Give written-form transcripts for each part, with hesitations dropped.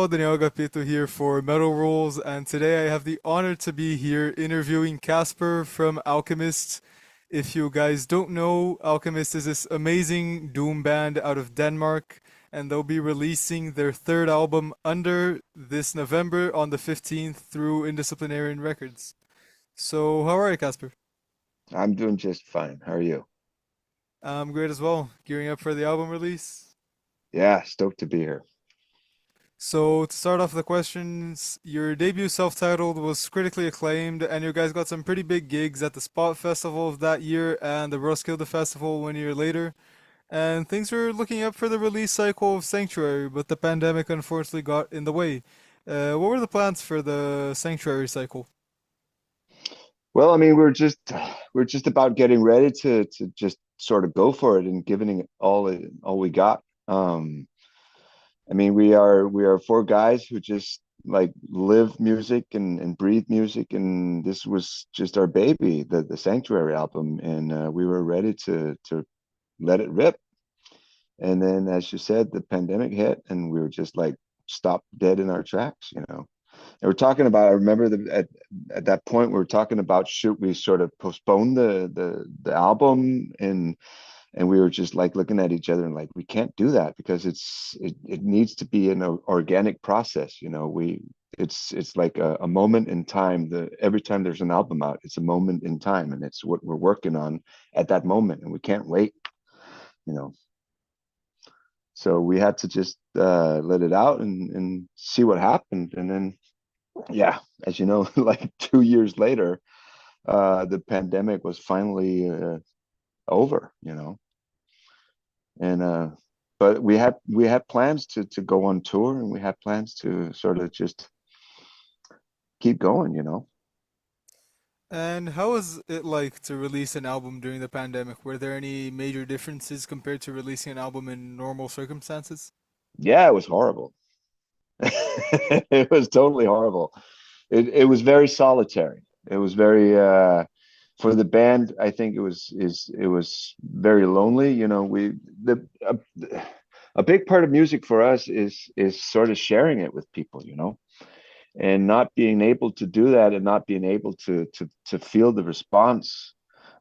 Daniel Agapito here for Metal Rolls, and today I have the honor to be here interviewing Kaspar from Alkymist. If you guys don't know, Alkymist is this amazing doom band out of Denmark, and they'll be releasing their third album UnDerr this November on the 15th through Indisciplinarian Records. So, how are you, Kaspar? I'm doing just fine. How are you? I'm great as well, gearing up for the album release. Yeah, stoked to be here. So to start off the questions, your debut self-titled was critically acclaimed, and you guys got some pretty big gigs at the Spot Festival of that year and the Roskilde Festival 1 year later. And things were looking up for the release cycle of Sanctuary, but the pandemic unfortunately got in the way. What were the plans for the Sanctuary cycle? Well, I mean, we're just about getting ready to just sort of go for it and giving it all we got. I mean, we are four guys who just like live music and breathe music, and this was just our baby, the Sanctuary album, and we were ready to let it rip. And then, as you said, the pandemic hit, and we were just like stopped dead in our tracks. And we're talking about, I remember at that point we were talking about should we sort of postpone the album, and we were just like looking at each other and like we can't do that because it needs to be an organic process. It's like a moment in time. Every time there's an album out, it's a moment in time, and it's what we're working on at that moment, and we can't wait, you know. So we had to just let it out and see what happened. And then, yeah, as you know, like 2 years later, the pandemic was finally over. And but we had plans to go on tour, and we had plans to sort of just keep going. And how was it like to release an album during the pandemic? Were there any major differences compared to releasing an album in normal circumstances? Yeah, it was horrible. It was totally horrible. It was very solitary. It was very for the band. I think it was very lonely. The a big part of music for us is sort of sharing it with people, and not being able to do that and not being able to feel the response.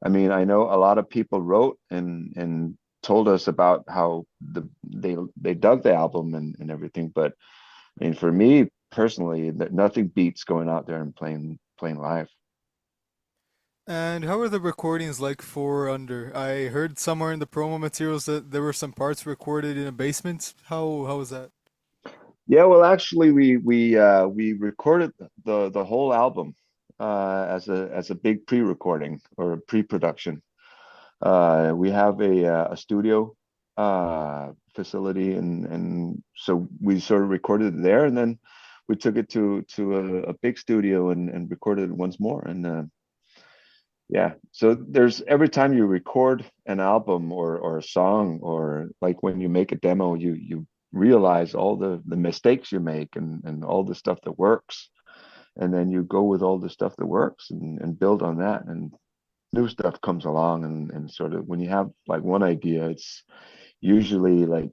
I mean, I know a lot of people wrote and told us about how they dug the album and everything, but I mean, for me personally, that nothing beats going out there and playing live. And how are the recordings like for Under? I heard somewhere in the promo materials that there were some parts recorded in a basement. How was that? Yeah, well, actually, we recorded the whole album as a big pre-recording or pre-production. We have a studio facility, and so we sort of recorded it there, and then we took it to a big studio and recorded it once more. And yeah, so there's every time you record an album or a song, or like when you make a demo, you realize all the mistakes you make and all the stuff that works, and then you go with all the stuff that works and build on that, and new stuff comes along, and sort of when you have like one idea, it's usually like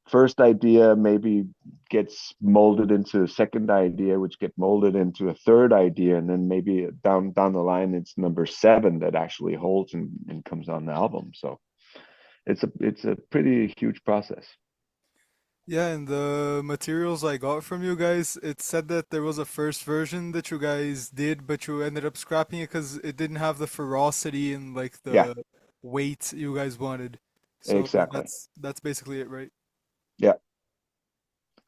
first idea maybe gets molded into a second idea, which get molded into a third idea, and then maybe down the line it's number seven that actually holds and comes on the album. So it's a pretty huge process. Yeah, and the materials I got from you guys, it said that there was a first version that you guys did, but you ended up scrapping it because it didn't have the ferocity and like Yeah, the weight you guys wanted. So exactly. that's basically it, right? Yeah.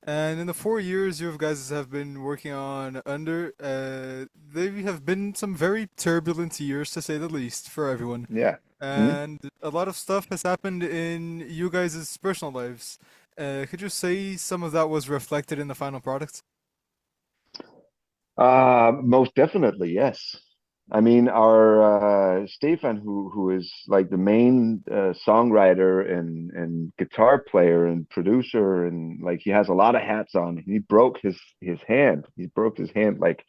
And in the 4 years you guys have been working on Under, they have been some very turbulent years to say the least for everyone. Yeah. Mhm. And a lot of stuff has happened in you guys' personal lives. Could you say some of that was reflected in the final product? Most definitely, yes. I mean, our Stefan, who is like the main songwriter and guitar player and producer, and like he has a lot of hats on. He broke his hand. He broke his hand like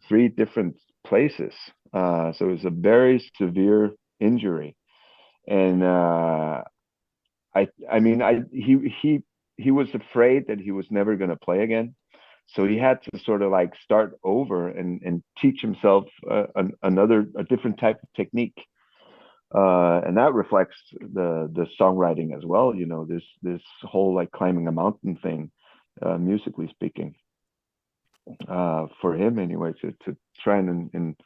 three different places. So it was a very severe injury. And I mean, he was afraid that he was never going to play again. So he had to sort of like start over and teach himself a different type of technique. And that reflects the songwriting as well. You know, this whole like climbing a mountain thing, musically speaking, for him anyway, to try and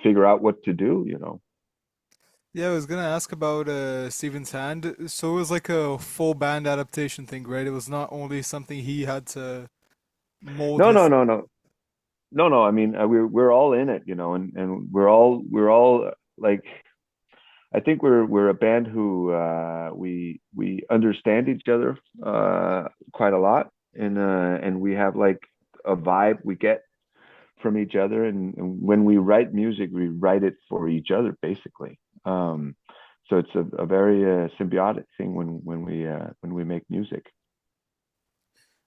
figure out what to do. You know. Yeah, I was gonna ask about Steven's Hand. So it was like a full band adaptation thing, right? It was not only something he had to mold No, no, his. no, no, no, no. I mean, we're all in it, you know, and we're all like, I think we're a band who we understand each other quite a lot, and we have like a vibe we get from each other, and when we write music, we write it for each other basically. So it's a very symbiotic thing when we make music.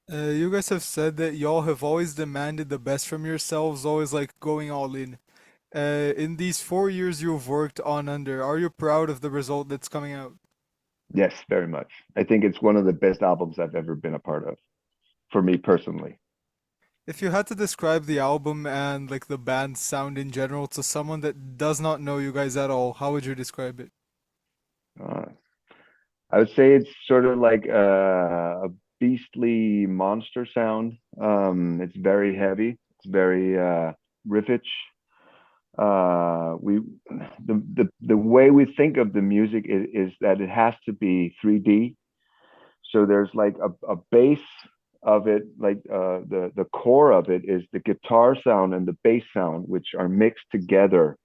You guys have said that y'all have always demanded the best from yourselves, always like going all in. In these 4 years you've worked on UnDerr, are you proud of the result that's coming out? Yes, very much. I think it's one of the best albums I've ever been a part of, for me personally. If you had to describe the album and like the band's sound in general to someone that does not know you guys at all, how would you describe it? Uh, I would say it's sort of like a beastly monster sound. It's very heavy. It's very riffage. We the way we think of the music is that it has to be 3D. So there's like a base of it, like the core of it is the guitar sound and the bass sound, which are mixed together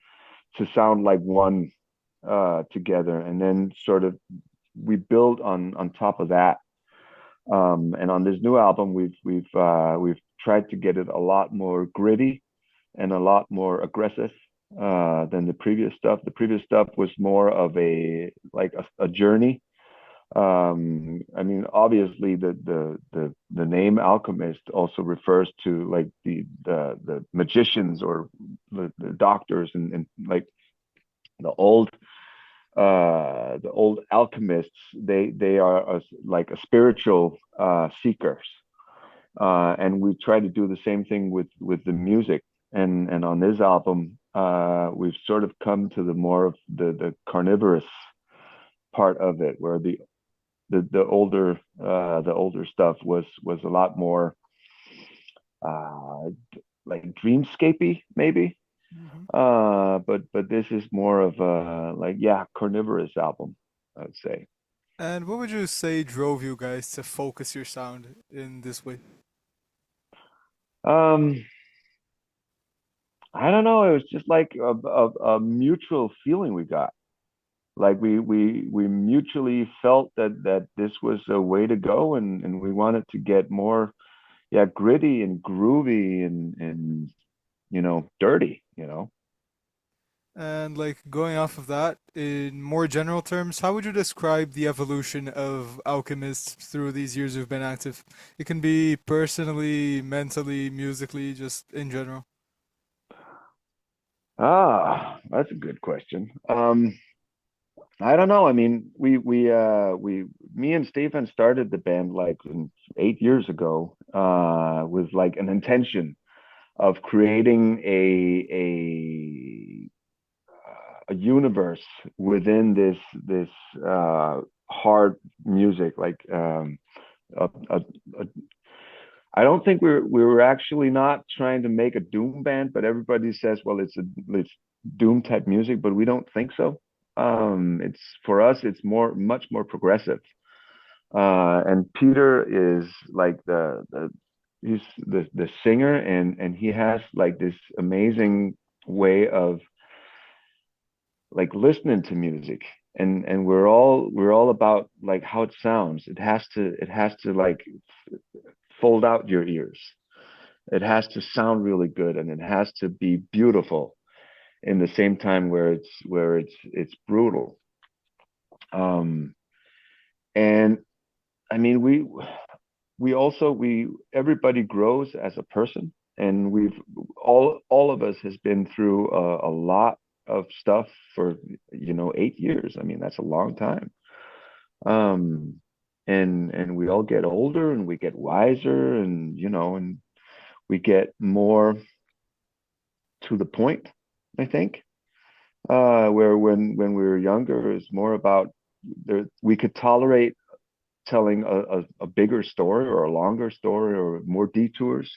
to sound like one together, and then sort of we build on top of that. And on this new album, we've tried to get it a lot more gritty and a lot more aggressive than the previous stuff. The previous stuff was more of a journey. I mean, obviously, the name Alchemist also refers to like the magicians or the doctors and like the old the old alchemists. They are like a spiritual seekers, and we try to do the same thing with the music. And on this album, we've sort of come to the more of the carnivorous part of it, where the older stuff was a lot more uh, like dreamscapey maybe. Mhm. But this is more of a like, yeah, carnivorous album, I would say. And what would you say drove you guys to focus your sound in this way? Um, I don't know. It was just like a mutual feeling we got. Like we mutually felt that this was a way to go, and we wanted to get more, yeah, gritty and groovy and dirty. And like going off of that, in more general terms, how would you describe the evolution of Alchemist through these years you've been active? It can be personally, mentally, musically, just in general. That's a good question. I don't know. I mean, me and Stephen started the band like 8 years ago, with like an intention of creating a universe within this hard music. Like, a, a, a, I don't think we were actually not trying to make a doom band, but everybody says, well, it's doom type music, but we don't think so. It's for us, it's much more progressive. And Peter is like he's the singer, and he has like this amazing way of like listening to music, and we're all about like how it sounds. It has to like fold out your ears. It has to sound really good, and it has to be beautiful in the same time where it's brutal. Um, and I mean, we everybody grows as a person, and we've all of us has been through a lot of stuff for 8 years. I mean, that's a long time. Um, and we all get older and we get wiser, and and we get more to the point, I think. Where when we were younger, it was more about we could tolerate telling a bigger story or a longer story or more detours.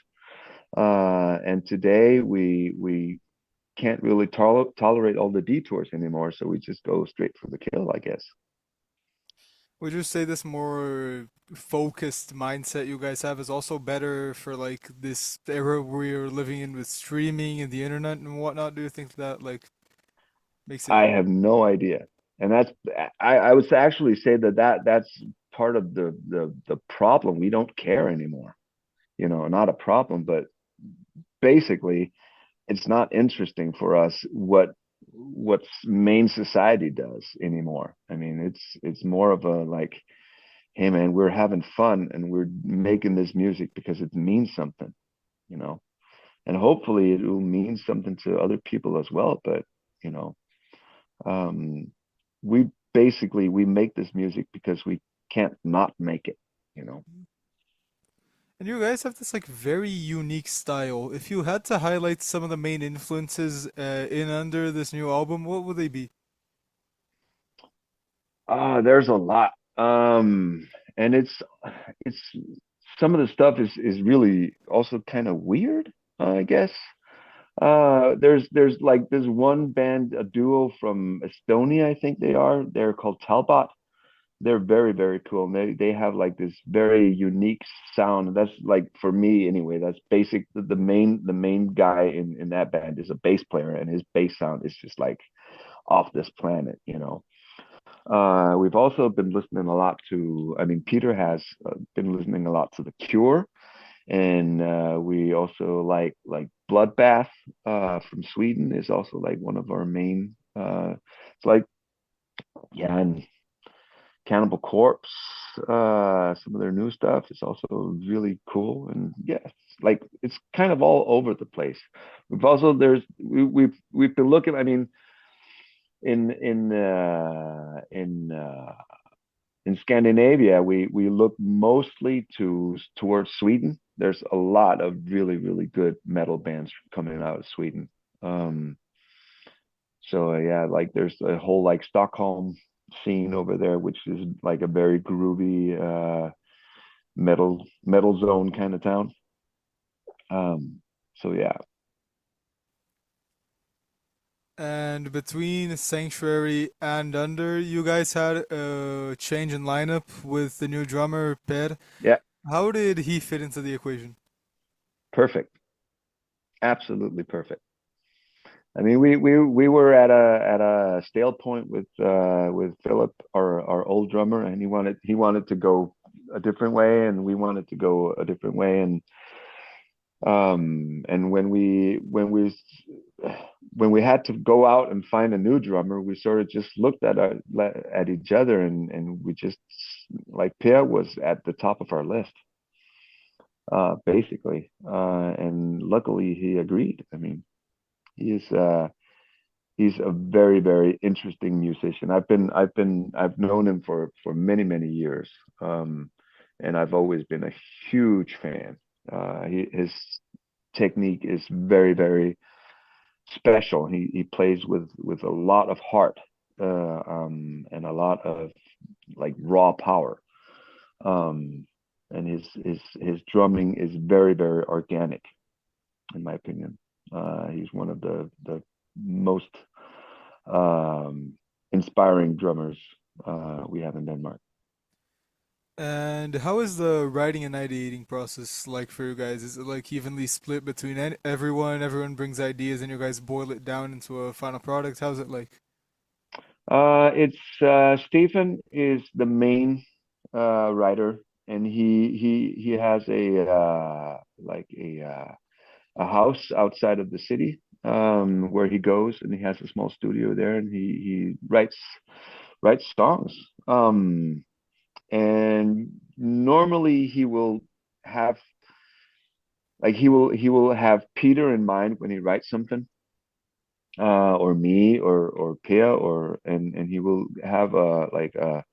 And today we can't really tolerate all the detours anymore, so we just go straight for the kill, I guess. Would you say this more focused mindset you guys have is also better for like this era we're living in with streaming and the internet and whatnot? Do you think that like makes it I have no idea, and I would actually say that's part of the problem. We don't care anymore. Not a problem, but basically it's not interesting for us what main society does anymore. I mean, it's more of a like, hey man, we're having fun and we're making this music because it means something, you know, and hopefully it will mean something to other people as well. But you know, um, we make this music because we can't not make it, you know. and you guys have this like very unique style. If you had to highlight some of the main influences in Under this new album, what would they be? There's a lot. And it's some of the stuff is really also kind of weird, I guess. There's like this one band, a duo from Estonia, I think they are. They're called Talbot. They're very, very cool. And they have like this very unique sound. That's like for me anyway, that's basic. The main guy in that band is a bass player, and his bass sound is just like off this planet, you know. We've also been listening a lot to, I mean, Peter has been listening a lot to The Cure, and we also like Bloodbath from Sweden is also like one of our main. It's like, yeah, and Cannibal Corpse, some of their new stuff is also really cool, and yeah, it's kind of all over the place. We've also we've been looking. I mean, in Scandinavia, we look mostly towards Sweden. There's a lot of really, really good metal bands coming out of Sweden. Um, so yeah, like there's a whole like Stockholm scene over there, which is like a very groovy metal zone kind of town. So yeah, And between Sanctuary and Under, you guys had a change in lineup with the new drummer, Per. yeah, How did he fit into the equation? perfect, absolutely perfect. I mean, we were at a stale point with Philip, our old drummer, and he wanted to go a different way, and we wanted to go a different way, and when we had to go out and find a new drummer, we sort of just looked at each other, and we just like Pierre was at the top of our list, basically, and luckily he agreed. I mean, he is. He's a very, very interesting musician. I've known him for many, many years, and I've always been a huge fan. His technique is very, very special. He plays with a lot of heart, and a lot of like raw power. Um, and his drumming is very, very organic, in my opinion. He's one of the most um, inspiring drummers we have in Denmark. And how is the writing and ideating process like for you guys? Is it like evenly split between everyone? Everyone brings ideas and you guys boil it down into a final product? How's it like? It's Stephen is the main writer, and he has a house outside of the city, where he goes, and he has a small studio there, and he writes songs. And normally he will have he will have Peter in mind when he writes something, or me or Pia, or and he will have a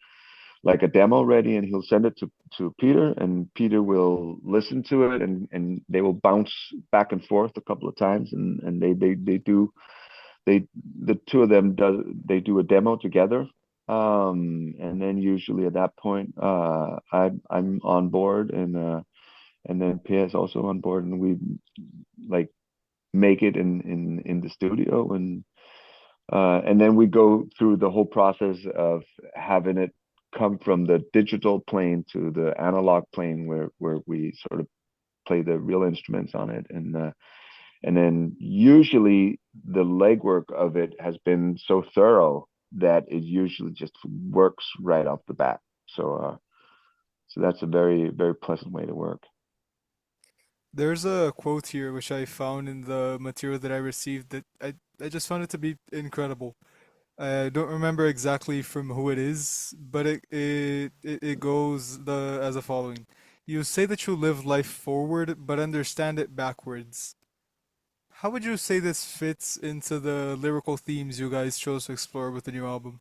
like a demo ready, and he'll send it to Peter, and Peter will listen to it, and they will bounce back and forth a couple of times, and they do they the two of them do a demo together. And then usually at that point, I'm on board, and then Pierre is also on board, and we like make it in the studio, and then we go through the whole process of having it come from the digital plane to the analog plane, where we sort of play the real instruments on it, and then usually the legwork of it has been so thorough that it usually just works right off the bat. So that's a very, very pleasant way to work. There's a quote here which I found in the material that I received that I just found it to be incredible. I don't remember exactly from who it is, but it goes the as the following. You say that you live life forward, but understand it backwards. How would you say this fits into the lyrical themes you guys chose to explore with the new album?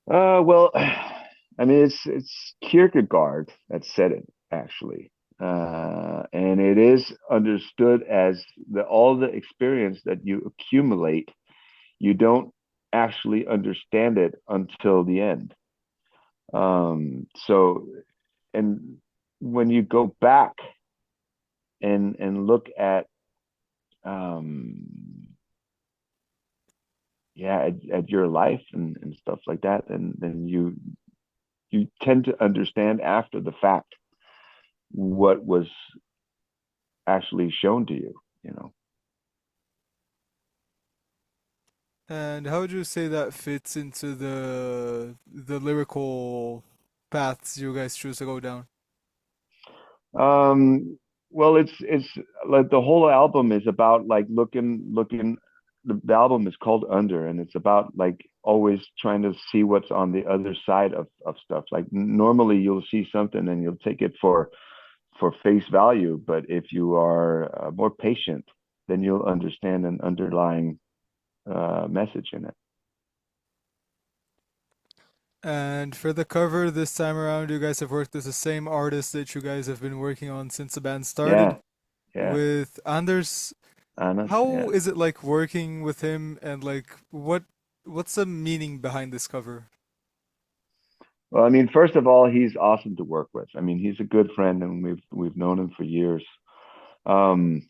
Well, I mean, it's Kierkegaard that said it actually, and it is understood as all the experience that you accumulate, you don't actually understand it until the end. So, and when you go back and look at, um, yeah, at your life and stuff like that, then you tend to understand after the fact what was actually shown to you, you know. And how would you say that fits into the lyrical paths you guys choose to go down? Um, well, it's like the whole album is about like looking. The album is called UnDerr, and it's about like always trying to see what's on the other side of stuff. Like normally you'll see something and you'll take it for face value, but if you are more patient, then you'll understand an underlying message in it. And for the cover this time around, you guys have worked with the same artist that you guys have been working on since the band started, Yeah, yeah, with Anders. Anna, How yeah. is it like working with him, and like what's the meaning behind this cover? Well, I mean, first of all, he's awesome to work with. I mean, he's a good friend, and we've known him for years. Um,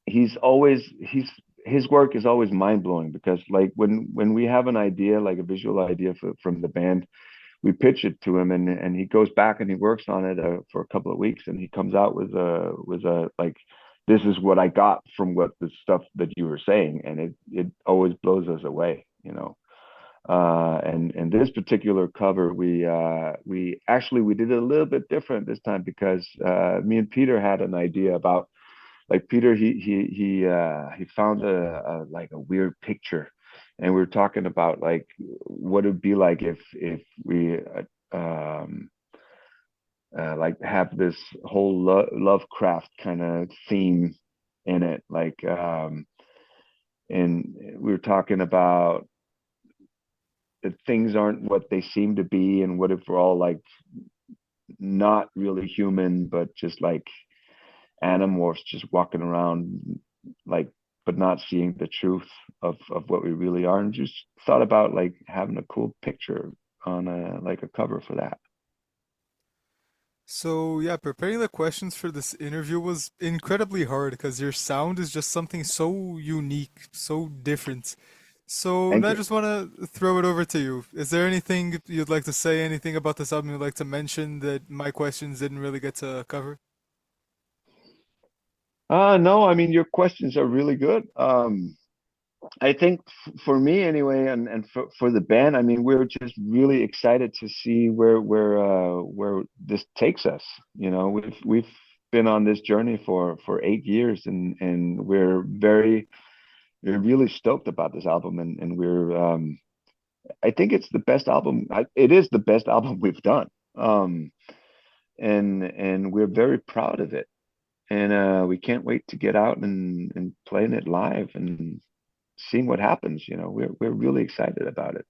he's his work is always mind blowing because like when we have an idea, like a visual idea from the band, we pitch it to him, and he goes back and he works on it for a couple of weeks, and he comes out with a like, this is what I got from what the stuff that you were saying, and it always blows us away, you know. And this particular cover, we actually we did it a little bit different this time because me and Peter had an idea about, like, Peter, he found a like a weird picture, and we were talking about like what it'd be like if we like have this whole Lovecraft kind of theme in it, like, and we were talking about that things aren't what they seem to be, and what if we're all like not really human, but just like animorphs just walking around, like, but not seeing the truth of what we really are, and just thought about like having a cool picture on a like a cover for that. So yeah, preparing the questions for this interview was incredibly hard because your sound is just something so unique, so different. So Thank now I you. just want to throw it over to you. Is there anything you'd like to say, anything about this album you'd like to mention that my questions didn't really get to cover? No, I mean, your questions are really good. I think for me anyway, and for the band, I mean, we're just really excited to see where this takes us. You know, we've been on this journey for 8 years, and we're really stoked about this album, and we're I think it's the best album. It is the best album we've done. Um, and we're very proud of it, and we can't wait to get out and playing it live and seeing what happens. You know, we're really excited about it.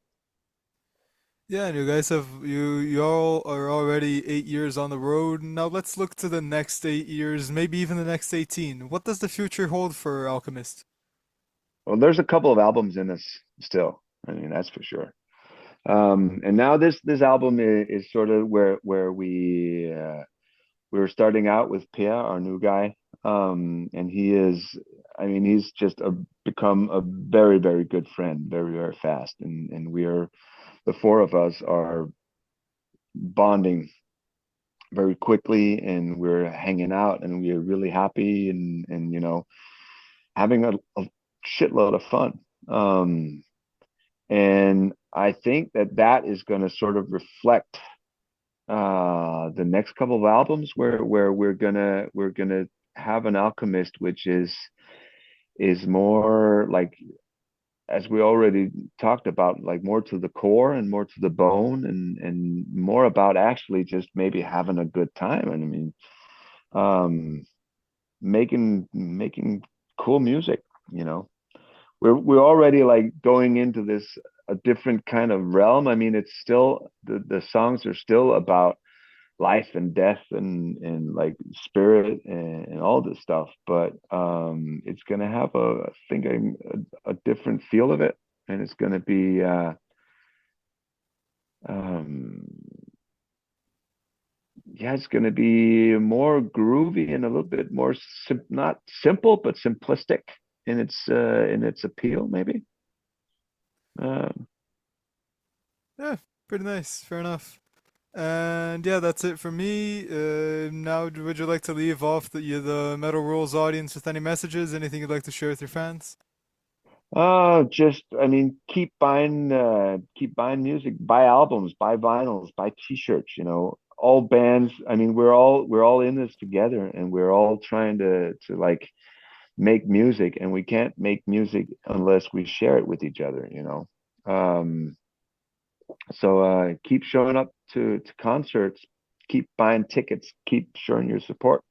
Yeah, and you guys have you all are already 8 years on the road. Now let's look to the next 8 years, maybe even the next 18. What does the future hold for Alchemist? Well, there's a couple of albums in us still. I mean, that's for sure. And now this album is sort of where we were starting out with Per, our new guy, and he is, I mean, he's just become a very, very good friend, very, very fast, and we are the four of us are bonding very quickly, and we're hanging out, and we're really happy, and having a shitload of fun. And I think that is going to sort of reflect the next couple of albums where we're gonna have an Alchemist which is more like, as we already talked about, like more to the core and more to the bone, and more about actually just maybe having a good time. And I mean, um making cool music, you know. We're already like going into this a different kind of realm. I mean, it's still the songs are still about life and death and like spirit and all this stuff, but it's gonna have I think a different feel of it, and it's gonna be um yeah, it's gonna be more groovy and a little bit more not simple but simplistic in its appeal, maybe. um Yeah, pretty nice. Fair enough. And yeah, that's it for me. Now, would you like to leave off the Metal Rules audience with any messages? Anything you'd like to share with your fans? just, I mean, keep buying music, buy albums, buy vinyls, buy t-shirts, all bands. I mean, we're all in this together, and we're all trying to like make music, and we can't make music unless we share it with each other. So keep showing up to concerts, keep buying tickets, keep showing your support,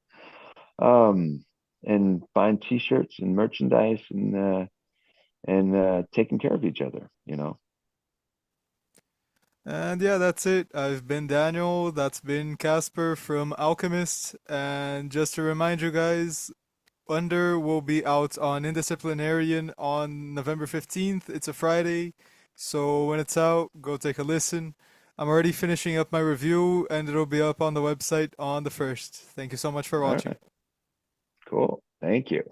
um, and buying t-shirts and merchandise, and taking care of each other. And yeah, that's it. I've been Daniel. That's been Casper from Alchemist. And just to remind you guys, UnDerr will be out on Indisciplinarian on November 15th. It's a Friday. So when it's out, go take a listen. I'm already finishing up my review and it'll be up on the website on the 1st. Thank you so much for All watching. right, cool. Thank you.